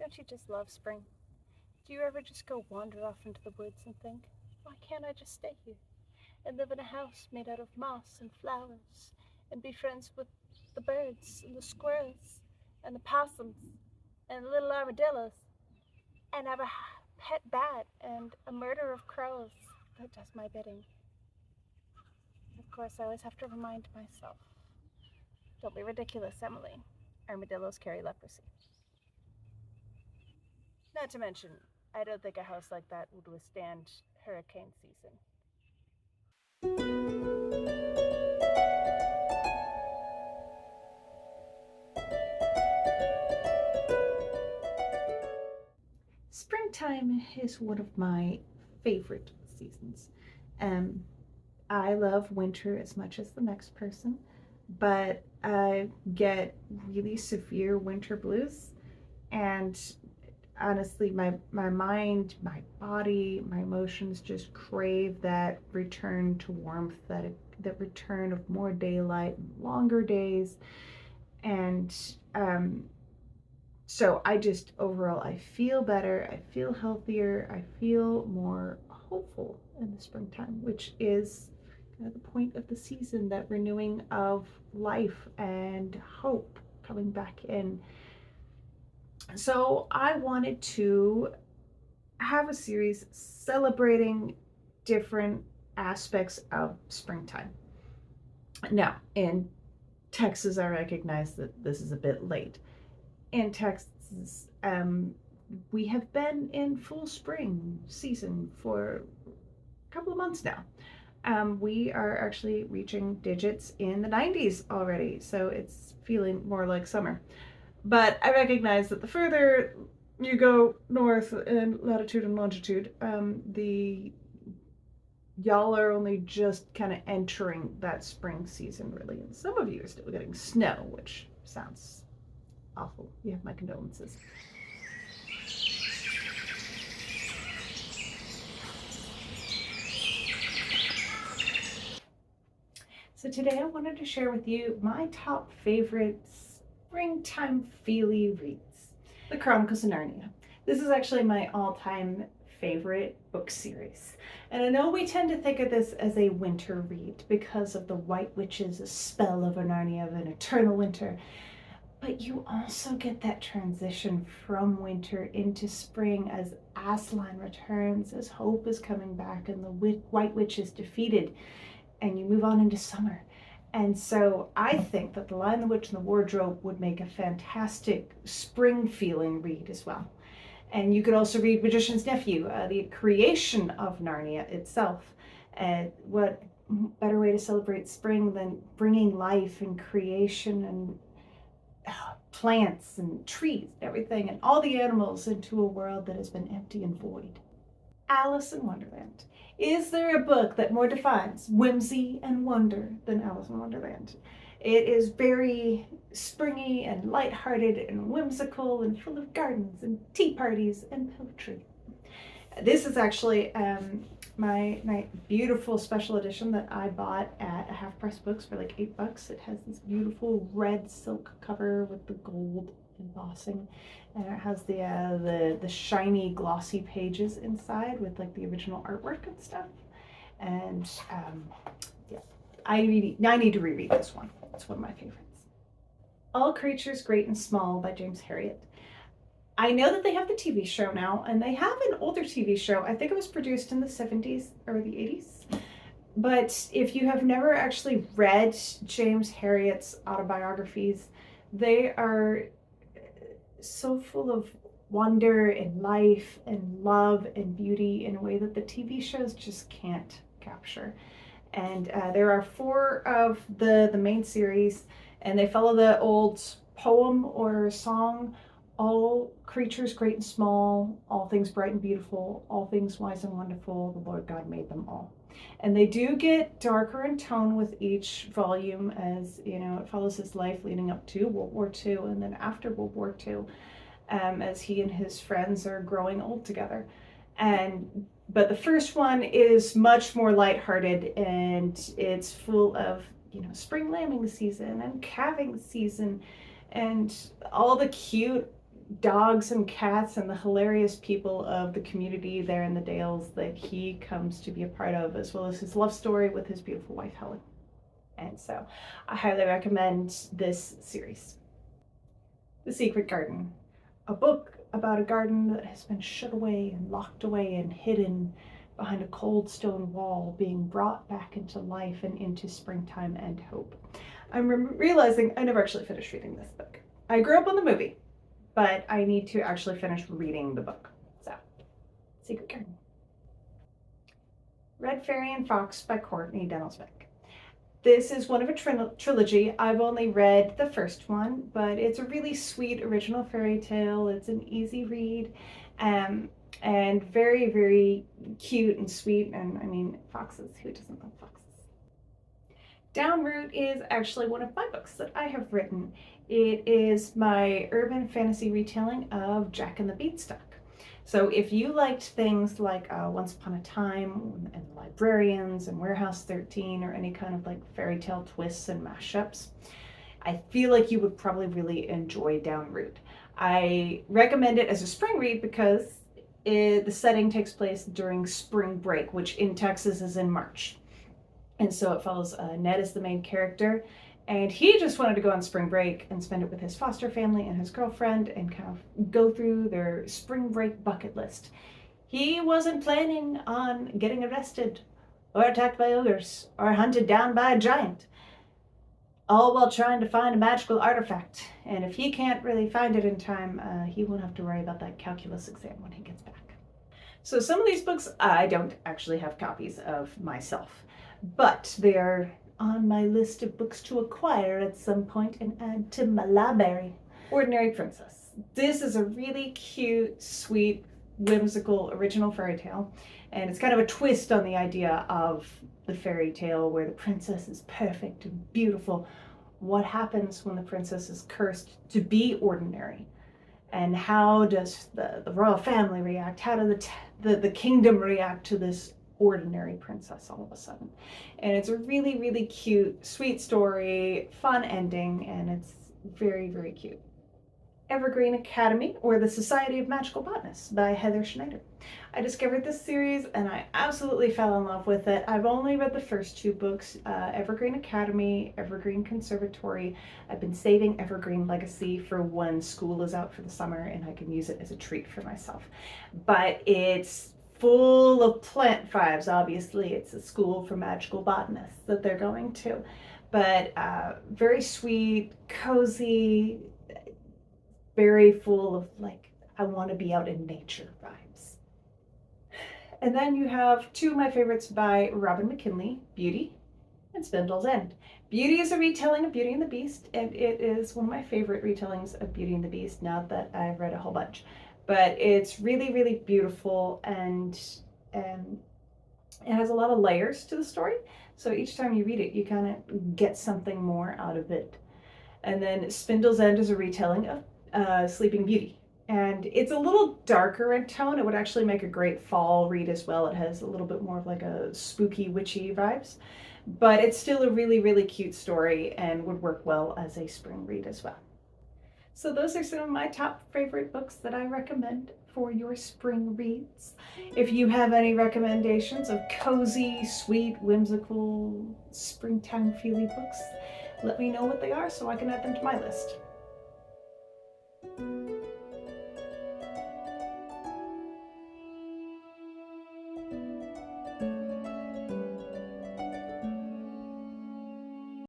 Don't you just love spring? Do you ever just go wander off into the woods and think, why can't I just stay here and live in a house made out of moss and flowers and be friends with the birds and the squirrels and the possums and the little armadillos and have a pet bat and a murder of crows that does my bidding? Of course, I always have to remind myself, don't be ridiculous, Emily. Armadillos carry leprosy. Not to mention, I don't think a house like that would withstand hurricane season. Springtime is one of my favorite seasons. Um, I love winter as much as the next person, but I get really severe winter blues. And honestly, my mind, my body, my emotions just crave that return to warmth, that return of more daylight, longer days, and um, so I just overall I feel better, I feel healthier, I feel more hopeful in the springtime, which is kind of the point of the season, that renewing of life and hope coming back in. So I wanted to have a series celebrating different aspects of springtime. Now, in Texas, I recognize that this is a bit late. In Texas, we have been in full spring season for a couple of months now. We are actually reaching digits in the 90s already, so it's feeling more like summer. But I recognize that the further you go north in latitude and longitude, the y'all are only just kind of entering that spring season, really. And some of you are still getting snow, which sounds awful. You have my condolences. So today I wanted to share with you my top favorite springtime feely reads, The Chronicles of Narnia. This is actually my all-time favorite book series. And I know we tend to think of this as a winter read because of the White Witch's spell over Narnia of an eternal winter. But you also get that transition from winter into spring as Aslan returns, as hope is coming back, and the White Witch is defeated, and you move on into summer. And so I think that The Lion, the Witch, and the Wardrobe would make a fantastic spring feeling read as well. And you could also read Magician's Nephew, the creation of Narnia itself. What better way to celebrate spring than bringing life and creation and plants and trees and everything and all the animals into a world that has been empty and void. Alice in Wonderland. Is there a book that more defines whimsy and wonder than Alice in Wonderland? It is very springy and lighthearted and whimsical and full of gardens and tea parties and poetry. This is actually my beautiful special edition that I bought at a Half Price Books for like $8. It has this beautiful red silk cover with the gold embossing, and it has the shiny glossy pages inside with like the original artwork and stuff. And yeah, I need to reread this one. It's one of my favorites. All Creatures Great and Small by James Herriot. I know that they have the TV show now, and they have an older TV show. I think it was produced in the 70s or the 80s. But if you have never actually read James Herriot's autobiographies, they are so full of wonder and life and love and beauty in a way that the TV shows just can't capture. And there are 4 of the main series, and they follow the old poem or song: all creatures great and small, all things bright and beautiful, all things wise and wonderful, the Lord God made them all. And they do get darker in tone with each volume, as you know, it follows his life leading up to World War II and then after World War II, as he and his friends are growing old together. But the first one is much more lighthearted, and it's full of, you know, spring lambing season and calving season and all the cute dogs and cats and the hilarious people of the community there in the Dales that he comes to be a part of, as well as his love story with his beautiful wife Helen. And so I highly recommend this series. The Secret Garden, a book about a garden that has been shut away and locked away and hidden behind a cold stone wall, being brought back into life and into springtime and hope. I'm realizing I never actually finished reading this book. I grew up on the movie, but I need to actually finish reading the book. So, Secret Garden. Red Fairy and Fox by Courtney Dennelsbeck. This is one of a trilogy. I've only read the first one, but it's a really sweet original fairy tale. It's an easy read, and very, very cute and sweet. And I mean, foxes, who doesn't love foxes? Downroot is actually one of my books that I have written. It is my urban fantasy retelling of Jack and the Beanstalk. So if you liked things like Once Upon a Time and Librarians and Warehouse 13 or any kind of like fairy tale twists and mashups, I feel like you would probably really enjoy Downroot. I recommend it as a spring read because the setting takes place during spring break, which in Texas is in March. And so it follows Ned as the main character. And he just wanted to go on spring break and spend it with his foster family and his girlfriend and kind of go through their spring break bucket list. He wasn't planning on getting arrested or attacked by ogres or hunted down by a giant, all while trying to find a magical artifact. And if he can't really find it in time, he won't have to worry about that calculus exam when he gets back. So some of these books I don't actually have copies of myself, but they are on my list of books to acquire at some point and add to my library. Ordinary Princess. This is a really cute, sweet, whimsical original fairy tale, and it's kind of a twist on the idea of the fairy tale where the princess is perfect and beautiful. What happens when the princess is cursed to be ordinary? And how does the royal family react? How does the kingdom react to this ordinary princess all of a sudden? And it's a really, really cute, sweet story, fun ending, and it's very, very cute. Evergreen Academy, or the Society of Magical Botanists by Heather Schneider. I discovered this series and I absolutely fell in love with it. I've only read the first two books, Evergreen Academy, Evergreen Conservatory. I've been saving Evergreen Legacy for when school is out for the summer and I can use it as a treat for myself. But it's full of plant vibes. Obviously, it's a school for magical botanists that they're going to, but very sweet, cozy, very full of like, I want to be out in nature vibes. And then you have two of my favorites by Robin McKinley, Beauty and Spindle's End. Beauty is a retelling of Beauty and the Beast, and it is one of my favorite retellings of Beauty and the Beast, now that I've read a whole bunch. But it's really, really beautiful, and it has a lot of layers to the story. So each time you read it, you kind of get something more out of it. And then Spindle's End is a retelling of Sleeping Beauty. And it's a little darker in tone. It would actually make a great fall read as well. It has a little bit more of like a spooky, witchy vibes. But it's still a really, really cute story and would work well as a spring read as well. So those are some of my top favorite books that I recommend for your spring reads. If you have any recommendations of cozy, sweet, whimsical, springtime feely books, let me know what they are so I can add them to my list.